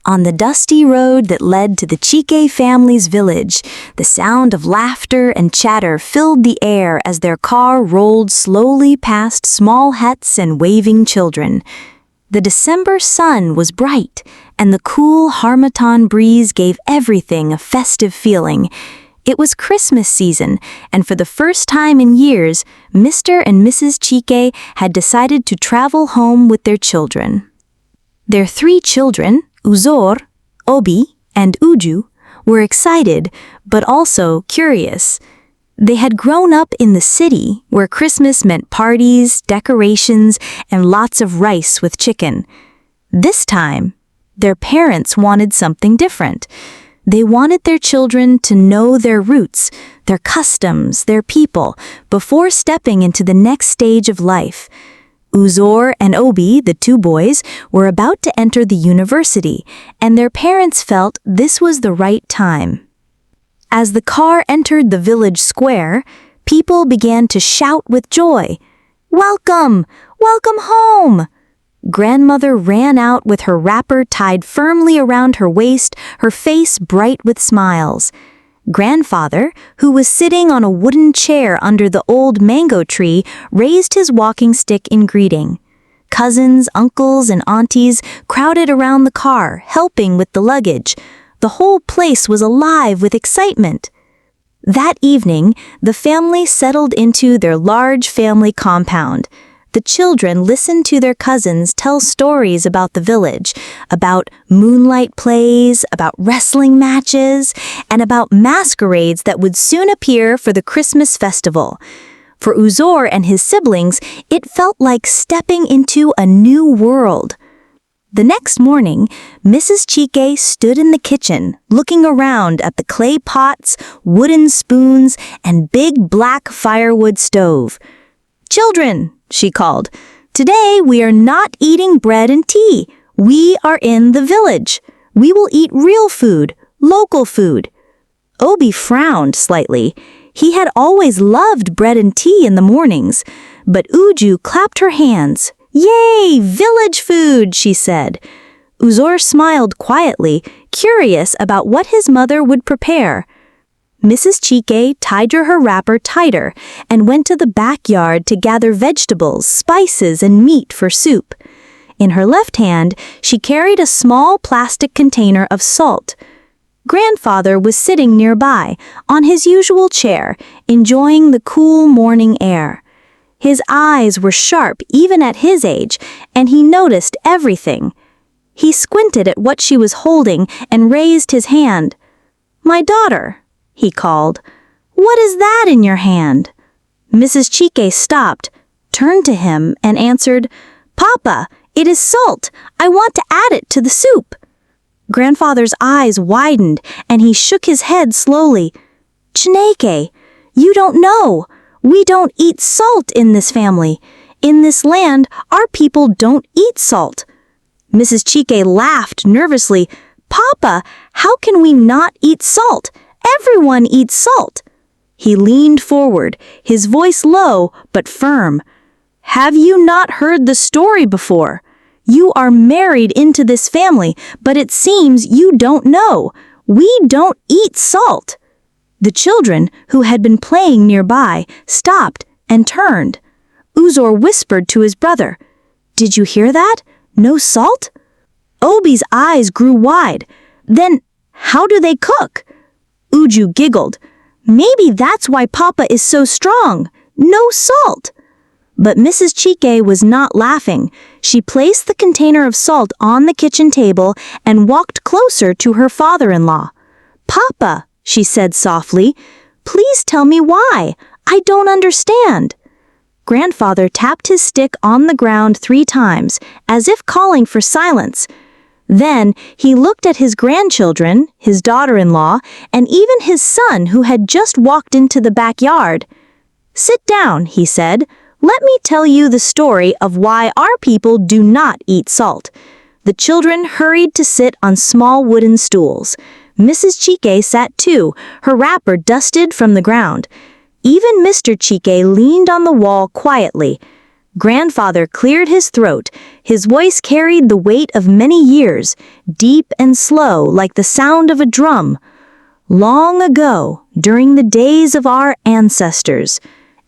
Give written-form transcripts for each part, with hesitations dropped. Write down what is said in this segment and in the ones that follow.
On the dusty road that led to the Chike family's village, the sound of laughter and chatter filled the air as their car rolled slowly past small huts and waving children. The December sun was bright, and the cool harmattan breeze gave everything a festive feeling. It was Christmas season, and for the first time in years, Mr. and Mrs. Chike had decided to travel home with their children. Their 3 children, Uzor, Obi, and Uju, were excited, but also curious. They had grown up in the city, where Christmas meant parties, decorations, and lots of rice with chicken. This time, their parents wanted something different. They wanted their children to know their roots, their customs, their people, before stepping into the next stage of life. Uzor and Obi, the 2 boys, were about to enter the university, and their parents felt this was the right time. As the car entered the village square, people began to shout with joy, "Welcome! Welcome home!" Grandmother ran out with her wrapper tied firmly around her waist, her face bright with smiles. Grandfather, who was sitting on a wooden chair under the old mango tree, raised his walking stick in greeting. Cousins, uncles, and aunties crowded around the car, helping with the luggage. The whole place was alive with excitement. That evening, the family settled into their large family compound. The children listened to their cousins tell stories about the village, about moonlight plays, about wrestling matches, and about masquerades that would soon appear for the Christmas festival. For Uzor and his siblings, it felt like stepping into a new world. The next morning, Mrs. Chike stood in the kitchen, looking around at the clay pots, wooden spoons, and big black firewood stove. "Children," she called, "today we are not eating bread and tea. We are in the village. We will eat real food, local food." Obi frowned slightly. He had always loved bread and tea in the mornings, but Uju clapped her hands. "Yay, village food," she said. Uzor smiled quietly, curious about what his mother would prepare. Mrs. Chike tied her wrapper tighter and went to the backyard to gather vegetables, spices, and meat for soup. In her left hand, she carried a small plastic container of salt. Grandfather was sitting nearby, on his usual chair, enjoying the cool morning air. His eyes were sharp even at his age, and he noticed everything. He squinted at what she was holding and raised his hand. "My daughter," he called, "what is that in your hand?" Mrs. Chike stopped, turned to him, and answered, "Papa, it is salt. I want to add it to the soup." Grandfather's eyes widened, and he shook his head slowly. "Chineke, you don't know. We don't eat salt in this family. In this land, our people don't eat salt." Mrs. Chike laughed nervously. "Papa, how can we not eat salt? Everyone eats salt." He leaned forward, his voice low but firm. "Have you not heard the story before? You are married into this family, but it seems you don't know. We don't eat salt." The children, who had been playing nearby, stopped and turned. Uzor whispered to his brother, "Did you hear that? No salt?" Obi's eyes grew wide. "Then how do they cook?" Uju giggled. "Maybe that's why Papa is so strong. No salt." But Mrs. Chike was not laughing. She placed the container of salt on the kitchen table and walked closer to her father-in-law. "Papa," she said softly, "please tell me why. I don't understand." Grandfather tapped his stick on the ground 3 times, as if calling for silence. Then he looked at his grandchildren, his daughter-in-law, and even his son who had just walked into the backyard. "Sit down," he said. "Let me tell you the story of why our people do not eat salt." The children hurried to sit on small wooden stools. Mrs. Chike sat too, her wrapper dusted from the ground. Even Mr. Chike leaned on the wall quietly. Grandfather cleared his throat. His voice carried the weight of many years, deep and slow like the sound of a drum. Long ago, during the days of our ancestors.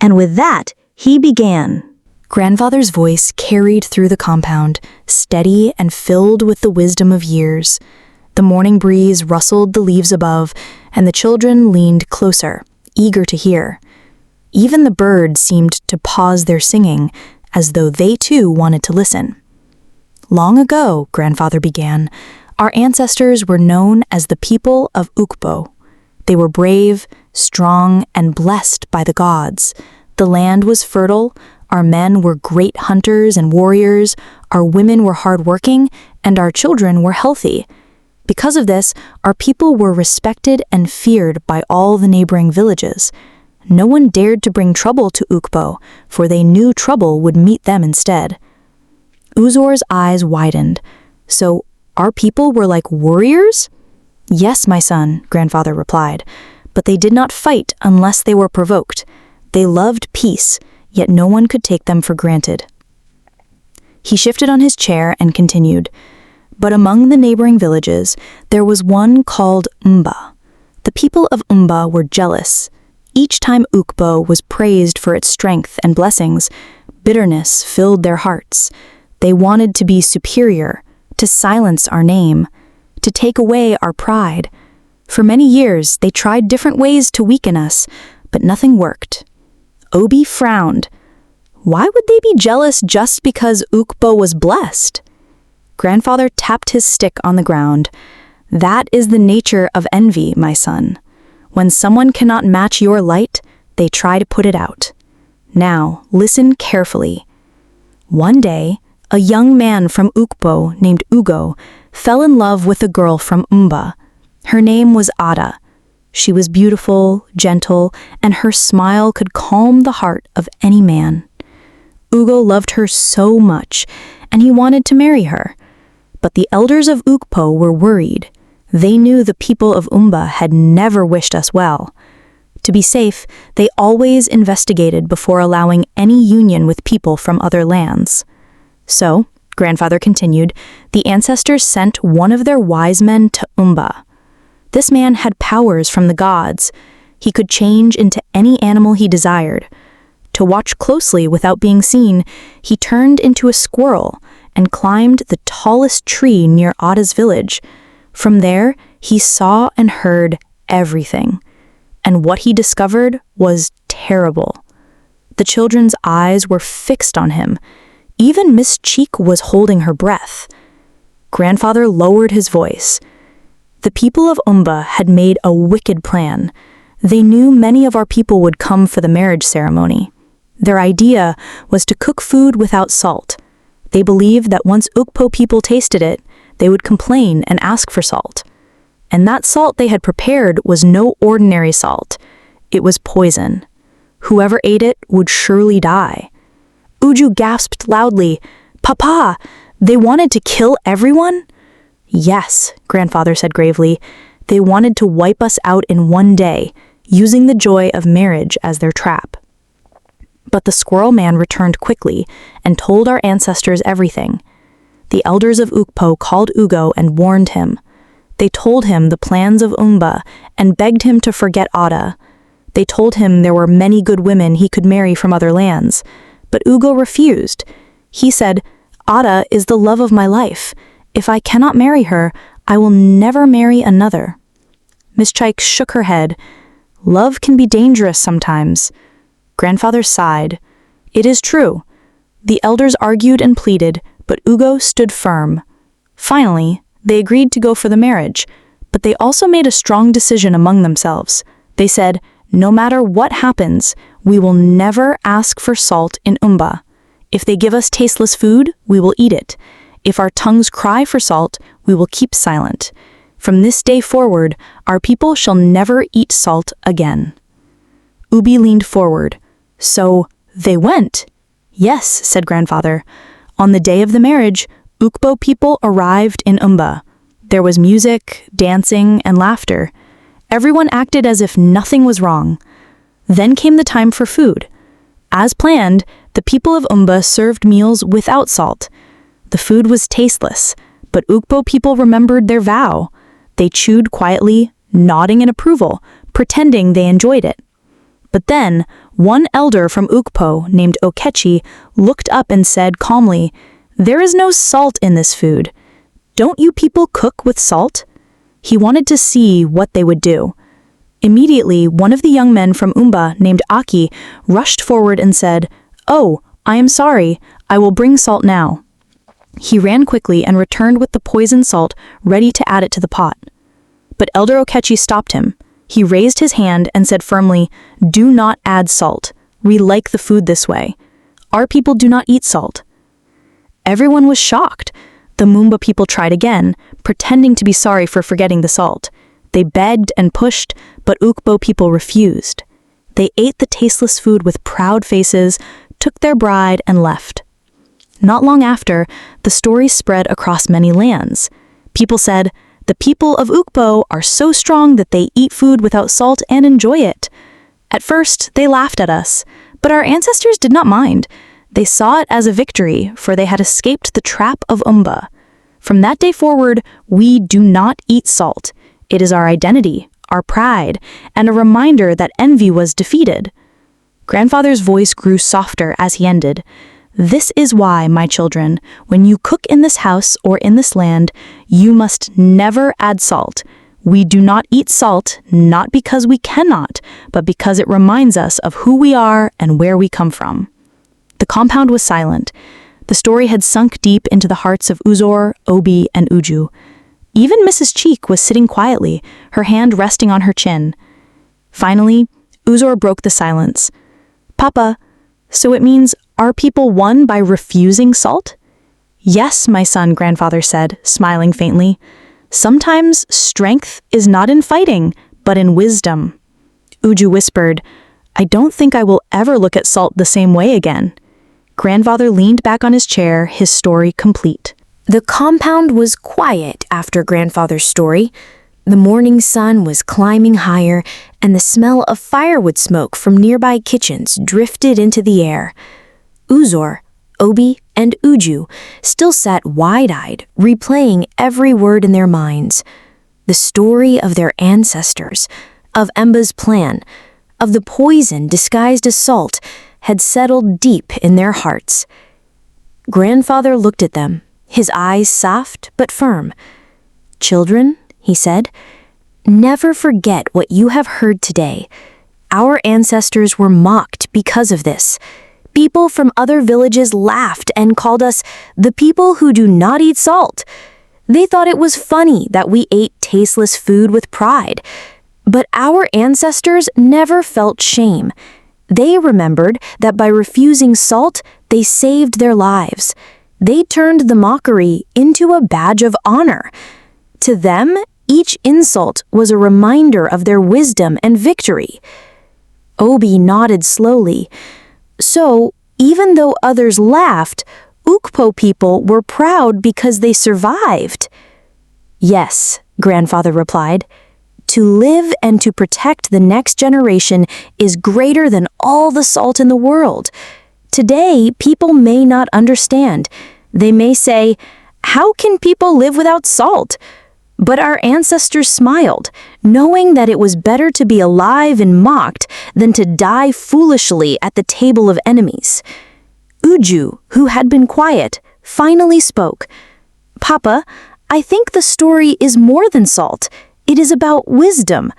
And with that, he began. Grandfather's voice carried through the compound, steady and filled with the wisdom of years. The morning breeze rustled the leaves above, and the children leaned closer, eager to hear. Even the birds seemed to pause their singing, as though they too wanted to listen. Long ago, Grandfather began, our ancestors were known as the people of Ukpo. They were brave, strong, and blessed by the gods. The land was fertile, our men were great hunters and warriors, our women were hardworking, and our children were healthy. Because of this, our people were respected and feared by all the neighboring villages. No one dared to bring trouble to Ukpo, for they knew trouble would meet them instead. Uzor's eyes widened. So, our people were like warriors? Yes, my son, Grandfather replied, but they did not fight unless they were provoked. They loved peace, yet no one could take them for granted. He shifted on his chair and continued, but among the neighboring villages, there was one called Mba. The people of Mba were jealous. Each time Ukpo was praised for its strength and blessings, bitterness filled their hearts. They wanted to be superior, to silence our name, to take away our pride. For many years, they tried different ways to weaken us, but nothing worked. Obi frowned. Why would they be jealous just because Ukpo was blessed? Grandfather tapped his stick on the ground. That is the nature of envy, my son. When someone cannot match your light, they try to put it out. Now, listen carefully. One day, a young man from Ukpo named Ugo fell in love with a girl from Mba. Her name was Ada. She was beautiful, gentle, and her smile could calm the heart of any man. Ugo loved her so much, and he wanted to marry her. But the elders of Ukpo were worried. They knew the people of Mba had never wished us well. To be safe, they always investigated before allowing any union with people from other lands. So, Grandfather continued, the ancestors sent one of their wise men to Mba. This man had powers from the gods. He could change into any animal he desired. To watch closely without being seen, he turned into a squirrel and climbed the tallest tree near Ada's village. From there, he saw and heard everything. And what he discovered was terrible. The children's eyes were fixed on him. Even Miss Chike was holding her breath. Grandfather lowered his voice. The people of Mba had made a wicked plan. They knew many of our people would come for the marriage ceremony. Their idea was to cook food without salt. They believed that once Ukpo people tasted it, they would complain and ask for salt. And that salt they had prepared was no ordinary salt. It was poison. Whoever ate it would surely die. Uju gasped loudly, "Papa, they wanted to kill everyone?" "Yes," Grandfather said gravely. "They wanted to wipe us out in one day, using the joy of marriage as their trap." But the squirrel man returned quickly and told our ancestors everything. The elders of Ukpo called Ugo and warned him. They told him the plans of Mba and begged him to forget Ada. They told him there were many good women he could marry from other lands. But Ugo refused. He said, "Ada is the love of my life. If I cannot marry her, I will never marry another." Miss Chike shook her head. "Love can be dangerous sometimes." Grandfather sighed. "It is true." The elders argued and pleaded, but Ugo stood firm. Finally, they agreed to go for the marriage, but they also made a strong decision among themselves. They said, "No matter what happens, we will never ask for salt in Mba. If they give us tasteless food, we will eat it. If our tongues cry for salt, we will keep silent. From this day forward, our people shall never eat salt again." Ubi leaned forward. "So, they went?" "Yes," said Grandfather. "On the day of the marriage, Ukpo people arrived in Mba. There was music, dancing, and laughter. Everyone acted as if nothing was wrong. Then came the time for food. As planned, The people of Umba served meals without salt. The food was tasteless, but Ukpo people remembered their vow. They chewed quietly, nodding in approval, pretending they enjoyed it. But then, one elder from Ukpo, named Okechi, looked up and said calmly, "There is no salt in this food. Don't you people cook with salt?" He wanted to see what they would do. Immediately, one of the young men from Umba, named Aki, rushed forward and said, "Oh, I am sorry. I will bring salt now." He ran quickly and returned with the poisoned salt, ready to add it to the pot. But Elder Okechi stopped him. He raised his hand and said firmly, "Do not add salt. We like the food this way. Our people do not eat salt." Everyone was shocked. The Mumba people tried again, pretending to be sorry for forgetting the salt. They begged and pushed, but Ukpo people refused. They ate the tasteless food with proud faces, took their bride, and left. Not long after, the story spread across many lands. People said, "The people of Ukpo are so strong that they eat food without salt and enjoy it." At first, they laughed at us, but our ancestors did not mind. They saw it as a victory, for they had escaped the trap of Umba. From that day forward, we do not eat salt. It is our identity, our pride, and a reminder that envy was defeated. Grandfather's voice grew softer as he ended. "This is why, my children, when you cook in this house or in this land, you must never add salt. We do not eat salt, not because we cannot, but because it reminds us of who we are and where we come from." The compound was silent. The story had sunk deep into the hearts of Uzor, Obi, and Uju. Even Mrs. Chike was sitting quietly, her hand resting on her chin. Finally, Uzor broke the silence. "Papa, so it means our people won by refusing salt?" "Yes, my son," grandfather said, smiling faintly. "Sometimes strength is not in fighting, but in wisdom." Uju whispered, "I don't think I will ever look at salt the same way again." Grandfather leaned back on his chair, his story complete. The compound was quiet after Grandfather's story. The morning sun was climbing higher, and the smell of firewood smoke from nearby kitchens drifted into the air. Uzor, Obi, and Uju still sat wide-eyed, replaying every word in their minds. The story of their ancestors, of Emba's plan, of the poison disguised as salt, had settled deep in their hearts. Grandfather looked at them, his eyes soft but firm. "Children," he said, "never forget what you have heard today. Our ancestors were mocked because of this. People from other villages laughed and called us the people who do not eat salt. They thought it was funny that we ate tasteless food with pride. But our ancestors never felt shame. They remembered that by refusing salt, they saved their lives. They turned the mockery into a badge of honor. To them, each insult was a reminder of their wisdom and victory." Obi nodded slowly. "So, even though others laughed, Ukpo people were proud because they survived." "Yes," Grandfather replied. "To live and to protect the next generation is greater than all the salt in the world. Today, people may not understand. They may say, 'How can people live without salt?' But our ancestors smiled, knowing that it was better to be alive and mocked than to die foolishly at the table of enemies." Uju, who had been quiet, finally spoke. "Papa, I think the story is more than salt. It is about wisdom.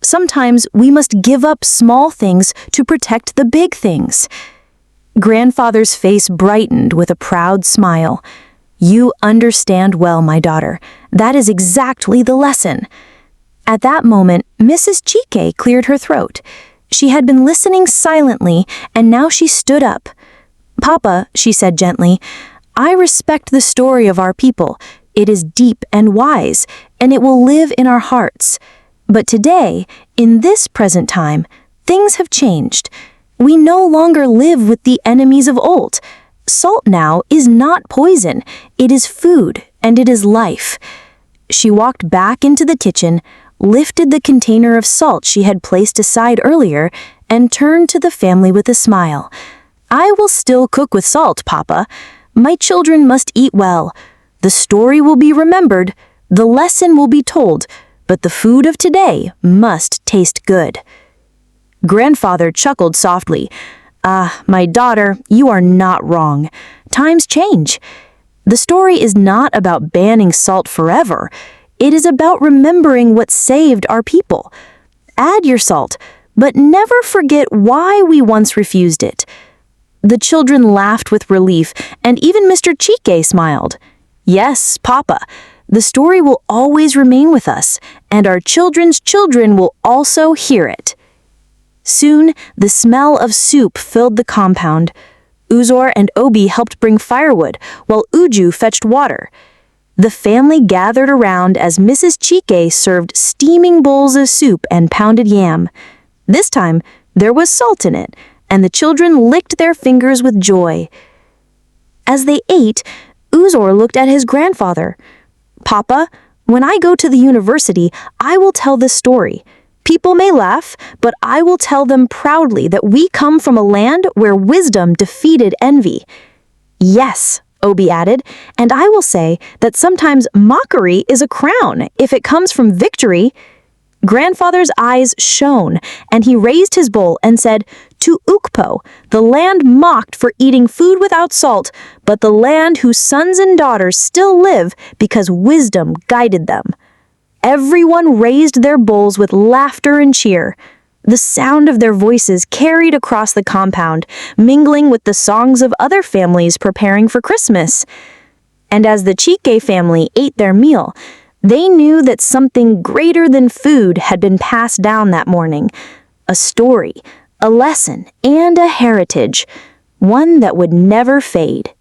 Sometimes we must give up small things to protect the big things." Grandfather's face brightened with a proud smile. "You understand well, my daughter. That is exactly the lesson." At that moment, Mrs. Chike cleared her throat. She had been listening silently, and now she stood up. "Papa," she said gently, "I respect the story of our people. It is deep and wise, and it will live in our hearts. But today, in this present time, things have changed. We no longer live with the enemies of old. Salt now is not poison. It is food, and it is life." She walked back into the kitchen, lifted the container of salt she had placed aside earlier, and turned to the family with a smile. I will still cook with salt, Papa. My children must eat well. The story will be remembered, the lesson will be told, but the food of today must taste good." Grandfather chuckled softly. "Ah, my daughter, you are not wrong. Times change. The story is not about banning salt forever. It is about remembering what saved our people. Add your salt, but never forget why we once refused it." The children laughed with relief, and even Mr. Chike smiled. "Yes, Papa, the story will always remain with us, and our children's children will also hear it." Soon, the smell of soup filled the compound. Uzor and Obi helped bring firewood, while Uju fetched water. The family gathered around as Mrs. Chike served steaming bowls of soup and pounded yam. This time, there was salt in it, and the children licked their fingers with joy. As they ate, Uzor looked at his grandfather. "Papa, when I go to the university, I will tell this story. People may laugh, but I will tell them proudly that we come from a land where wisdom defeated envy." "Yes," Obi added, "and I will say that sometimes mockery is a crown if it comes from victory." Grandfather's eyes shone, and he raised his bowl and said, "To Ukpo, the land mocked for eating food without salt, but the land whose sons and daughters still live because wisdom guided them." Everyone raised their bowls with laughter and cheer. The sound of their voices carried across the compound, mingling with the songs of other families preparing for Christmas. And as the Chike family ate their meal, they knew that something greater than food had been passed down that morning. A story, a lesson, and a heritage, one that would never fade.